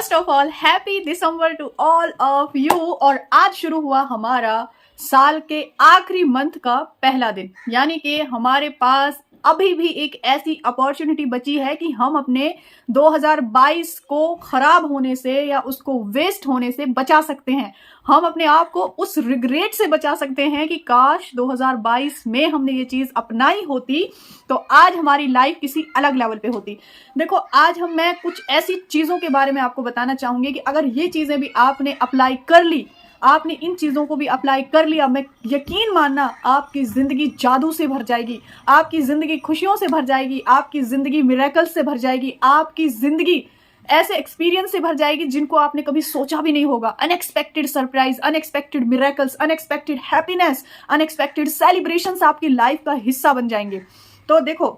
First of all happy December to all of you. और आज शुरू हुआ हमारा साल के आखिरी मंथ का पहला दिन, यानी कि हमारे पास अभी भी एक ऐसी अपॉर्चुनिटी बची है कि हम अपने 2022 को खराब होने से या उसको वेस्ट होने से बचा सकते हैं। हम अपने आप को उस रिग्रेट से बचा सकते हैं कि काश 2022 में हमने ये चीज अपनाई होती तो आज हमारी लाइफ किसी अलग लेवल पे होती। देखो, आज मैं कुछ ऐसी चीजों के बारे में आपको बताना चाहूंगी कि अगर ये चीजें भी आपने अप्लाई कर ली, आपने इन चीजों को भी अप्लाई कर लिया, मैं यकीन मानना आपकी जिंदगी जादू से भर जाएगी, आपकी जिंदगी खुशियों से भर जाएगी, आपकी जिंदगी मिरेकल से भर जाएगी, आपकी जिंदगी ऐसे एक्सपीरियंस से भर जाएगी जिनको आपने कभी सोचा भी नहीं होगा। Unexpected surprise, unexpected miracles, unexpected happiness, unexpected celebrations आपकी लाइफ का हिस्सा बन जाएंगे। तो देखो,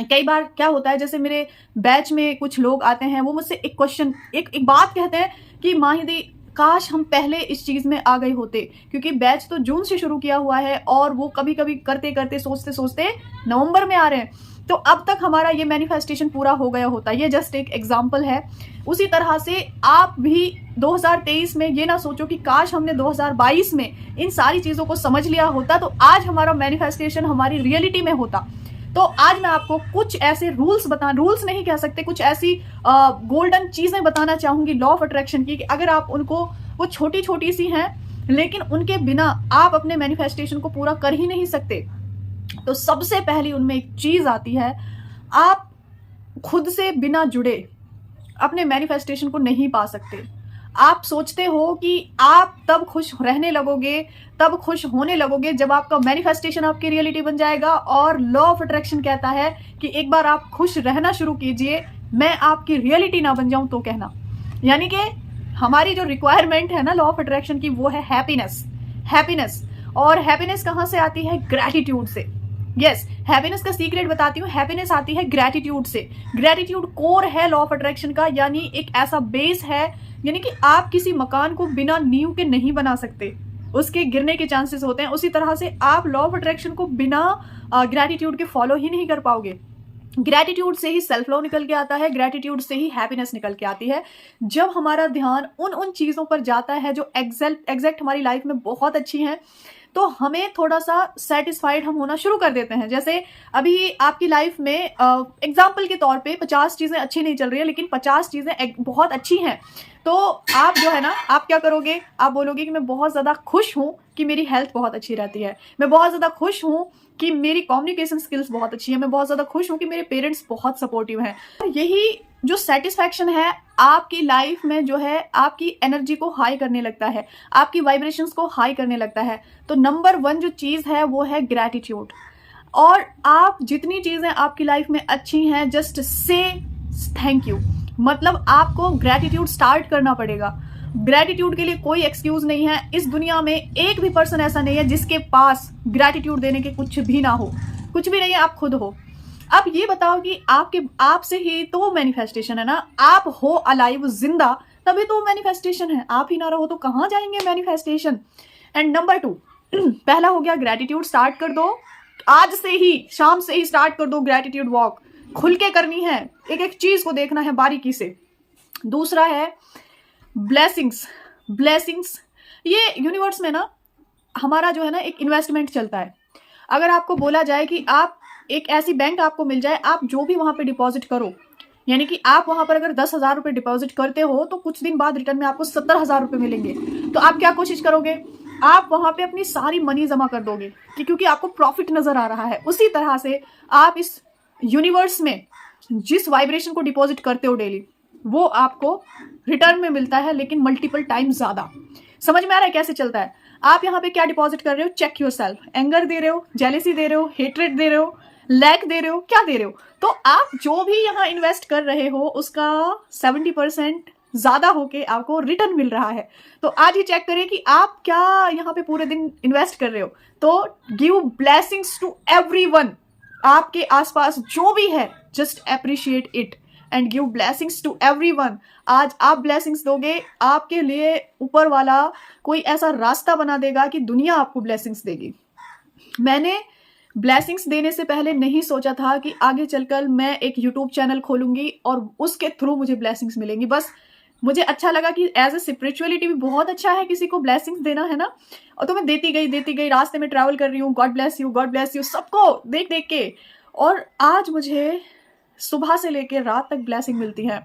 कई बार क्या होता है, जैसे मेरे बैच में कुछ लोग आते हैं, वो मुझसे एक क्वेश्चन, एक बात कहते हैं कि माहिदी काश हम पहले इस चीज में आ गए होते, क्योंकि बैच तो जून से शुरू किया हुआ है और वो कभी कभी करते करते सोचते सोचते नवंबर में आ रहे हैं, तो अब तक हमारा ये मैनिफेस्टेशन पूरा हो गया होता। ये जस्ट एक एग्जांपल है। उसी तरह से आप भी 2023 में ये ना सोचो कि काश हमने 2022 में इन सारी चीजों को समझ लिया होता तो आज हमारा मैनिफेस्टेशन हमारी रियलिटी में होता। तो आज मैं आपको कुछ ऐसे रूल्स नहीं कह सकते, कुछ ऐसी गोल्डन चीजें बताना चाहूंगी लॉ ऑफ अट्रैक्शन की, कि अगर आप उनको, वो छोटी छोटी सी हैं लेकिन उनके बिना आप अपने मैनिफेस्टेशन को पूरा कर ही नहीं सकते। तो सबसे पहली उनमें एक चीज आती है, आप खुद से बिना जुड़े अपने मैनिफेस्टेशन को नहीं पा सकते। आप सोचते हो कि आप तब खुश रहने लगोगे, तब खुश होने लगोगे जब आपका मैनिफेस्टेशन आपकी रियलिटी बन जाएगा। और लॉ ऑफ अट्रैक्शन कहता है कि एक बार आप खुश रहना शुरू कीजिए, मैं आपकी रियलिटी ना बन जाऊं तो कहना। यानी कि हमारी जो रिक्वायरमेंट है ना लॉ ऑफ अट्रैक्शन की, वो है हैप्पीनेस। और हैप्पीनेस कहां से आती है? ग्रैटिट्यूड से। यस, हैप्पीनेस का सीक्रेट बताती हूँ। हैप्पीनेस आती है ग्रैटिट्यूड से। ग्रैटिट्यूड कोर है लॉ ऑफ अट्रैक्शन का, यानी एक ऐसा बेस है, यानी कि आप किसी मकान को बिना नींव के नहीं बना सकते, उसके गिरने के चांसेस होते हैं। उसी तरह से आप लॉ ऑफ अट्रैक्शन को बिना ग्रैटिट्यूड के फॉलो ही नहीं कर पाओगे। ग्रैटिट्यूड से ही सेल्फ लव निकल के आता है, ग्रैटिट्यूड से ही हैप्पीनेस निकल के आती है। जब हमारा ध्यान उन चीजों पर जाता है जो एग्जैक्ट हमारी लाइफ में बहुत अच्छी हैं, तो हमें थोड़ा सा सेटिस्फाइड हम होना शुरू कर देते हैं। जैसे अभी आपकी लाइफ में एग्जाम्पल के तौर पे 50 चीजें अच्छी नहीं चल रही है, लेकिन 50 चीजें बहुत अच्छी हैं, तो आप जो है ना, आप क्या करोगे? आप बोलोगे कि मैं बहुत ज्यादा खुश हूं कि मेरी हेल्थ बहुत अच्छी रहती है, मैं बहुत ज्यादा खुश हूं कि मेरी कम्युनिकेशन स्किल्स बहुत अच्छी है, मैं बहुत ज्यादा खुश हूं कि मेरे पेरेंट्स बहुत सपोर्टिव हैं। यही जो सेटिस्फैक्शन है आपकी लाइफ में जो है, आपकी एनर्जी को हाई करने लगता है, आपकी वाइब्रेशंस को हाई करने लगता है। तो नंबर 1 जो चीज है वो है ग्रैटिट्यूड। और आप जितनी चीजें आपकी लाइफ में अच्छी हैं, जस्ट से थैंक यू, मतलब आपको ग्रैटिट्यूड स्टार्ट करना पड़ेगा। ग्रैटिट्यूड के लिए कोई एक्सक्यूज नहीं है। इस दुनिया में एक भी पर्सन ऐसा नहीं है जिसके पास ग्रैटिट्यूड देने के कुछ भी ना हो। कुछ भी नहीं है, आप खुद हो। अब ये बताओ कि आप से ही तो मैनिफेस्टेशन है ना, आप हो अलाइव, जिंदा, तभी तो मैनिफेस्टेशन है। आप ही ना रहो तो कहां जाएंगे मैनिफेस्टेशन। एंड नंबर 2, पहला हो गया ग्रैटिट्यूड। स्टार्ट कर दो आज से ही, शाम से ही स्टार्ट कर दो ग्रैटिट्यूड वॉक। खुल के करनी है, एक एक चीज को देखना है बारीकी से। दूसरा है ब्लेसिंग्स। ये यूनिवर्स में ना हमारा जो है ना एक इन्वेस्टमेंट चलता है। अगर आपको बोला जाए कि आप एक ऐसी बैंक आपको मिल जाए, आप जो भी वहां पे डिपॉजिट करो, यानी कि आप वहां पर अगर 10,000 रुपए डिपॉजिट करते हो तो कुछ दिन बाद रिटर्न में आपको 70,000 रुपए मिलेंगे, तो आप क्या कोशिश करोगे? आप वहां पे अपनी सारी मनी जमा कर दोगे क्योंकि आपको प्रॉफिट नजर आ रहा है। उसी तरह से आप इस यूनिवर्स में जिस वाइब्रेशन को डिपॉजिट करते हो डेली, वो आपको रिटर्न में मिलता है, लेकिन मल्टीपल टाइम ज्यादा। समझ में आ रहा है कैसे चलता है? आप यहाँ पे क्या डिपॉजिट कर रहे हो? Check yourself. एंगर दे रहे हो, जेलेसी दे रहे हो, हेट्रेड दे रहे हो, लैक दे रहे हो, क्या दे रहे हो? तो आप जो भी यहाँ इन्वेस्ट कर रहे हो उसका 70% ज्यादा होके आपको रिटर्न मिल रहा है। तो आज ही चेक करें कि आप क्या यहाँ पे पूरे दिन इन्वेस्ट कर रहे हो। तो गिव ब्लेसिंग्स टू एवरीवन। आपके आसपास जो भी है, just appreciate it and give blessings to everyone. आज आप ब्लेसिंग्स दोगे, आपके लिए ऊपर वाला कोई ऐसा रास्ता बना देगा कि दुनिया आपको ब्लेसिंग्स देगी। मैंने ब्लेसिंग्स देने से पहले नहीं सोचा था कि आगे चलकर मैं एक यूट्यूब चैनल खोलूंगी और उसके थ्रू मुझे ब्लेसिंग्स मिलेंगी। बस मुझे अच्छा लगा कि एज ए स्पिरिचुअलिटी भी बहुत अच्छा है किसी को ब्लेसिंग्स देना, है ना। और तो मैं देती गई, रास्ते में ट्रैवल कर रही हूँ, गॉड ब्लेस यू सबको देख देख के। और आज मुझे सुबह से लेकर रात तक ब्लेसिंग मिलती है।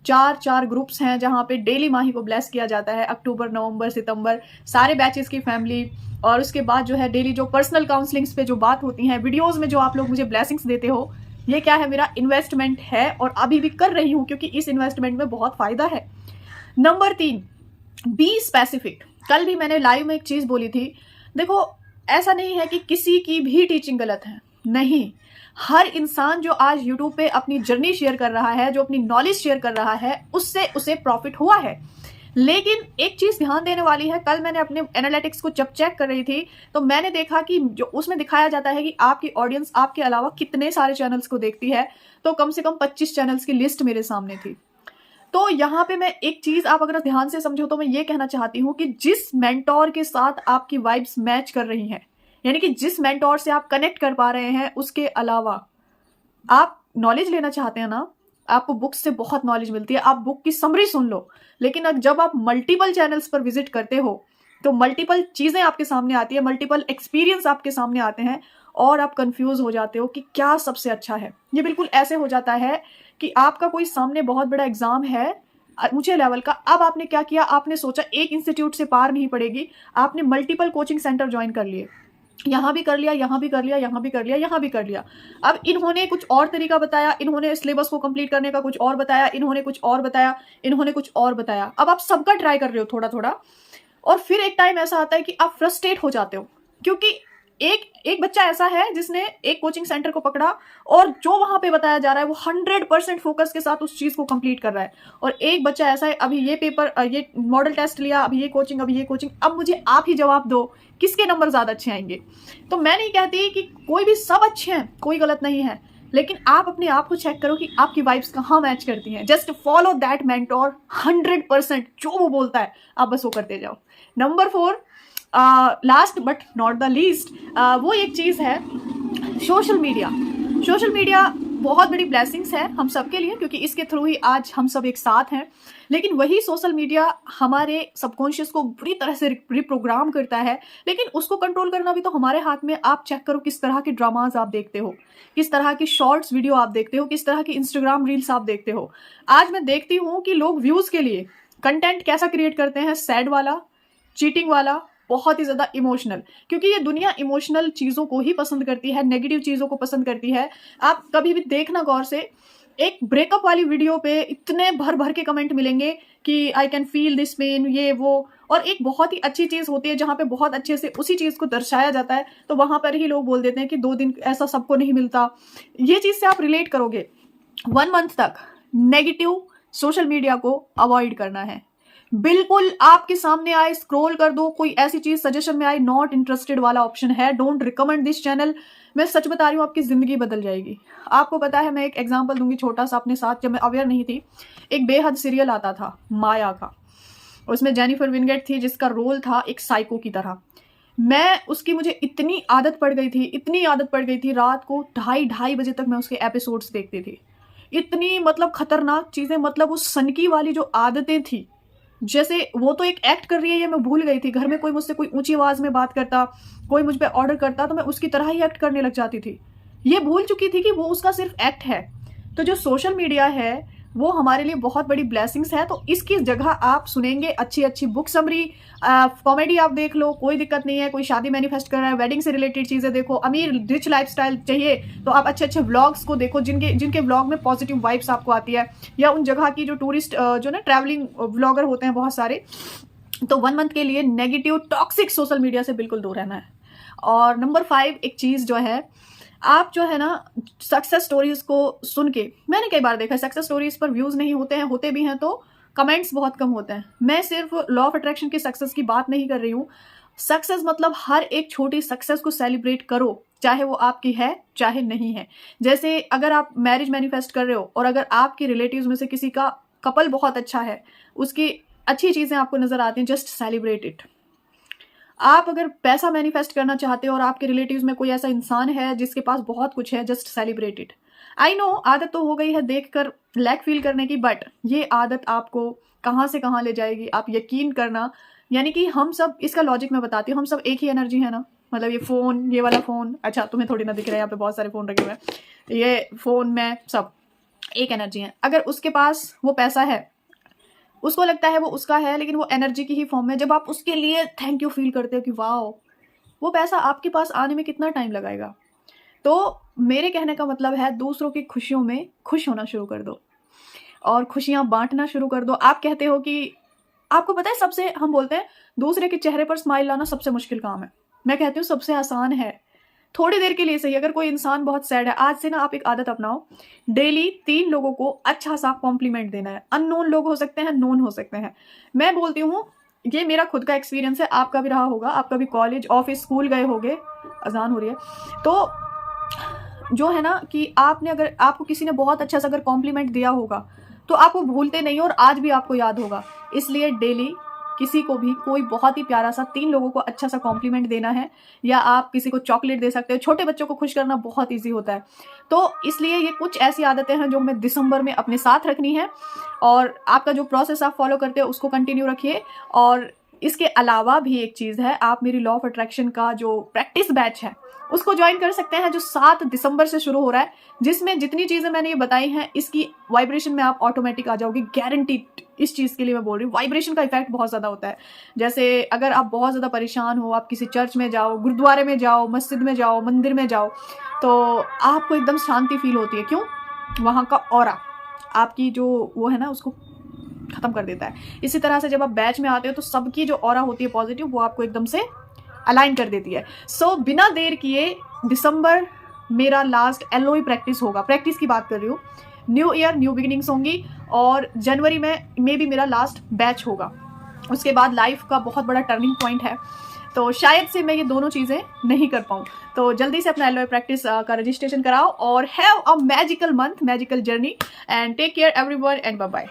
4 ग्रुप्स हैं जहाँ पे डेली माही को ब्लेस किया जाता है, अक्टूबर, नवंबर, सितंबर, सारे बैचेस की फैमिली। और उसके बाद जो है डेली जो पर्सनल काउंसलिंग्स पे जो बात होती है, वीडियोस में जो आप लोग मुझे ब्लेसिंग्स देते हो, ये क्या है, मेरा इन्वेस्टमेंट है और अभी भी कर रही हूँ क्योंकि इस इन्वेस्टमेंट में बहुत फायदा है। Number 3, be specific. कल भी मैंने लाइव में एक चीज बोली थी, देखो ऐसा नहीं है कि किसी की भी टीचिंग गलत है, नहीं। हर इंसान जो आज यूट्यूब पे अपनी जर्नी शेयर कर रहा है, जो अपनी नॉलेज शेयर कर रहा है, उससे उसे प्रॉफिट हुआ है। लेकिन एक चीज ध्यान देने वाली है, कल मैंने अपने एनालिटिक्स को जब चेक कर रही थी तो मैंने देखा कि जो उसमें दिखाया जाता है कि आपकी ऑडियंस आपके अलावा कितने सारे चैनल्स को देखती है, तो कम से कम 25 चैनल्स की लिस्ट मेरे सामने थी। तो यहाँ पे मैं एक चीज आप अगर ध्यान से समझो तो मैं ये कहना चाहती हूँ कि जिस मेंटोर के साथ आपकी वाइब्स मैच कर रही हैं, यानी कि जिस मेंटोर से आप कनेक्ट कर पा रहे हैं, उसके अलावा आप नॉलेज लेना चाहते हैं ना, आपको बुक्स से बहुत नॉलेज मिलती है, आप बुक की समरी सुन लो। लेकिन जब आप मल्टीपल चैनल्स पर विजिट करते हो तो मल्टीपल चीजें आपके सामने आती है, मल्टीपल एक्सपीरियंस आपके सामने आते हैं और आप कंफ्यूज हो जाते हो कि क्या सबसे अच्छा है। ये बिल्कुल ऐसे हो जाता है कि आपका कोई सामने बहुत बड़ा एग्जाम है ऊंचे लेवल का, अब आपने क्या किया, आपने सोचा एक इंस्टीट्यूट से पार नहीं पड़ेगी, आपने मल्टीपल कोचिंग सेंटर ज्वाइन कर लिए, यहाँ भी कर लिया, यहाँ भी कर लिया, यहाँ भी कर लिया, यहाँ भी कर लिया। अब इन्होंने कुछ और तरीका बताया, इन्होंने सिलेबस को कंप्लीट करने का कुछ और बताया, इन्होंने कुछ और बताया, इन्होंने कुछ और बताया। अब आप सबका ट्राई कर रहे हो थोड़ा थोड़ा, और फिर एक टाइम ऐसा आता है कि आप फ्रस्ट्रेट हो जाते हो, क्योंकि एक बच्चा ऐसा है जिसने एक कोचिंग सेंटर को पकड़ा और जो वहां पे बताया जा रहा है वो 100% फोकस के साथ उस चीज को कंप्लीट कर रहा है, और एक बच्चा ऐसा है अभी ये पेपर, ये मॉडल टेस्ट लिया, अभी ये कोचिंग, अब मुझे आप ही जवाब दो किसके नंबर ज्यादा अच्छे आएंगे। तो मैं नहीं कहती कि कोई भी, सब अच्छे हैं, कोई गलत नहीं है, लेकिन आप अपने आप को चेक करो कि आपकी वाइब्स कहाँ मैच करती हैं। जस्ट फॉलो दैट मेंटोर 100%, जो वो बोलता है आप बस वो करते जाओ। Number 4, last but not the least, वो एक चीज है सोशल मीडिया बहुत बड़ी ब्लेसिंग्स है हम सबके लिए, क्योंकि इसके थ्रू ही आज हम सब एक साथ हैं। लेकिन वही सोशल मीडिया हमारे सबकॉन्शियस को बुरी तरह से रिप्रोग्राम करता है, लेकिन उसको कंट्रोल करना भी तो हमारे हाथ में। आप चेक करो किस तरह के ड्रामाज आप देखते हो, किस तरह की शॉर्ट्स वीडियो आप देखते हो, किस तरह की इंस्टाग्राम रील्स आप देखते हो। आज मैं देखती हूँ कि लोग व्यूज के लिए कंटेंट कैसा क्रिएट करते हैं, सैड वाला, चीटिंग वाला, बहुत ही ज्यादा इमोशनल, क्योंकि ये दुनिया इमोशनल चीजों को ही पसंद करती है, नेगेटिव चीजों को पसंद करती है। आप कभी भी देखना गौर से, एक ब्रेकअप वाली वीडियो पे इतने भर भर के कमेंट मिलेंगे कि I can feel this pain, ये वो। और एक बहुत ही अच्छी चीज होती है जहां पे बहुत अच्छे से उसी चीज को दर्शाया जाता है, तो वहां पर ही लोग बोल देते हैं कि 2 दिन ऐसा सबको नहीं मिलता। ये चीज से आप रिलेट करोगे। 1 मंथ तक नेगेटिव सोशल मीडिया को अवॉइड करना है। बिल्कुल आपके सामने आए स्क्रॉल कर दो, कोई ऐसी चीज सजेशन में आए, नॉट इंटरेस्टेड वाला ऑप्शन है, डोंट रिकमेंड दिस चैनल। मैं सच बता रही हूँ, आपकी जिंदगी बदल जाएगी। आपको पता है, मैं एक एग्जांपल दूंगी छोटा सा अपने साथ। जब मैं अवेयर नहीं थी, एक बेहद सीरियल आता था माया का, उसमें जेनिफर विनगेट थी जिसका रोल था एक साइको की तरह। मैं उसकी, मुझे इतनी आदत पड़ गई थी, रात को 2:30 बजे तक मैं उसके एपिसोड्स देखती थी। इतनी मतलब खतरनाक चीजें, मतलब उस सनकी वाली जो आदतें थी, जैसे वो तो एक एक्ट कर रही है, ये मैं भूल गई थी। घर में कोई मुझसे कोई ऊंची आवाज में बात करता, कोई मुझ पे ऑर्डर करता, तो मैं उसकी तरह ही एक्ट करने लग जाती थी। ये भूल चुकी थी कि वो उसका सिर्फ एक्ट है। तो जो सोशल मीडिया है वो हमारे लिए बहुत बड़ी ब्लेसिंग्स है। तो इसकी जगह आप सुनेंगे अच्छी अच्छी बुक समरी, कॉमेडी आप देख लो, कोई दिक्कत नहीं है। कोई शादी मैनिफेस्ट कर रहा है, वेडिंग से रिलेटेड चीजें देखो, अमीर रिच लाइफस्टाइल चाहिए तो आप अच्छे अच्छे व्लॉग्स को देखो, जिनके व्लॉग में पॉजिटिव वाइब्स आपको आती है, या उन जगह की जो टूरिस्ट जो ना ट्रैवलिंग व्लॉगर होते हैं बहुत सारे। तो 1 मंथ के लिए नेगेटिव टॉक्सिक सोशल मीडिया से बिल्कुल दूर रहना है। और नंबर 5 एक चीज जो है, आप जो है ना सक्सेस स्टोरीज को सुन के, मैंने कई बार देखा है सक्सेस स्टोरीज पर व्यूज नहीं होते हैं, होते भी हैं तो कमेंट्स बहुत कम होते हैं। मैं सिर्फ लॉ ऑफ अट्रैक्शन की सक्सेस की बात नहीं कर रही हूँ। सक्सेस मतलब हर एक छोटी सक्सेस को सेलिब्रेट करो, चाहे वो आपकी है चाहे नहीं है। जैसे अगर आप मैरिज मैनिफेस्ट कर रहे हो और अगर आपके रिलेटिव्स में से किसी का कपल बहुत अच्छा है, उसकी अच्छी चीजें आपको नजर आती हैं, जस्ट सेलिब्रेट इट। आप अगर पैसा मैनिफेस्ट करना चाहते हो और आपके रिलेटिव्स में कोई ऐसा इंसान है जिसके पास बहुत कुछ है, just celebrate it. I know आदत तो हो गई है देखकर लैक फील करने की, बट ये आदत आपको कहाँ से कहाँ ले जाएगी आप यकीन करना। यानी कि हम सब, इसका लॉजिक मैं बताती हूँ, हम सब एक ही एनर्जी है ना। मतलब ये फ़ोन, ये वाला फ़ोन, अच्छा तुम्हें थोड़ी ना दिख रहा है, यहाँ पे बहुत सारे फ़ोन रखे हुए हैं, ये फ़ोन में सब एक एनर्जी है। अगर उसके पास वो पैसा है, उसको लगता है वो उसका है, लेकिन वो एनर्जी की ही फॉर्म में, जब आप उसके लिए थैंक यू फील करते हो कि वाह, वो पैसा आपके पास आने में कितना टाइम लगाएगा। तो मेरे कहने का मतलब है दूसरों की खुशियों में खुश होना शुरू कर दो और खुशियां बांटना शुरू कर दो। आप कहते हो कि आपको पता है, सबसे हम बोलते हैं दूसरे के चेहरे पर स्माइल लाना सबसे मुश्किल काम है। मैं कहती हूँ सबसे आसान है, थोड़ी देर के लिए सही। अगर कोई इंसान बहुत सैड है, आज से ना आप एक आदत अपनाओ, डेली 3 लोगों को अच्छा सा कॉम्प्लीमेंट देना है। अननोन लोग हो सकते हैं, नोन हो सकते हैं। मैं बोलती हूँ, ये मेरा खुद का एक्सपीरियंस है, आपका भी रहा होगा। आप कभी कॉलेज, ऑफिस, स्कूल गए होगे, अजान हो रही है, तो जो है ना कि आपने, अगर आपको किसी ने बहुत अच्छा सा अगर कॉम्प्लीमेंट दिया होगा तो आपको भूलते नहीं और आज भी आपको याद होगा। इसलिए डेली किसी को भी कोई बहुत ही प्यारा सा 3 लोगों को अच्छा सा कॉम्प्लीमेंट देना है, या आप किसी को चॉकलेट दे सकते हो। छोटे बच्चों को खुश करना बहुत ईजी होता है। तो इसलिए ये कुछ ऐसी आदतें हैं जो हमें दिसंबर में अपने साथ रखनी है, और आपका जो प्रोसेस आप फॉलो करते हो उसको कंटिन्यू रखिए। और इसके अलावा भी एक चीज़ है, आप मेरी लॉ ऑफ अट्रैक्शन का जो प्रैक्टिस बैच है उसको ज्वाइन कर सकते हैं, जो 7 दिसंबर से शुरू हो रहा है, जिसमें जितनी चीज़ें मैंने ये बताई हैं इसकी वाइब्रेशन में आप ऑटोमेटिक आ जाओगे, गारंटीड। इस चीज़ के लिए मैं बोल रही हूँ, वाइब्रेशन का इफेक्ट बहुत ज़्यादा होता है। जैसे अगर आप बहुत ज़्यादा परेशान हो, आप किसी चर्च में जाओ, गुरुद्वारे में जाओ, मस्जिद में जाओ, मंदिर में जाओ, तो आपको एकदम शांति फील होती है। क्यों? वहाँ का ऑरा आपकी जो वो है ना उसको खत्म कर देता है। इसी तरह से जब आप बैच में आते हो तो सबकी जो ऑरा होती है पॉजिटिव, वो आपको एकदम से अलाइन कर देती है। सो बिना देर किए दिसंबर मेरा लास्ट एलओई प्रैक्टिस होगा। प्रैक्टिस की बात कर रही हूँ, न्यू ईयर न्यू बिगिनिंग्स होंगी, और जनवरी में भी मेरा लास्ट बैच होगा। उसके बाद लाइफ का बहुत बड़ा टर्निंग पॉइंट है, तो शायद से मैं ये दोनों चीज़ें नहीं कर पाऊँ। तो जल्दी से अपना एलओई प्रैक्टिस का रजिस्ट्रेशन कराओ और have a magical month, magical journey, and take care everyone and bye bye.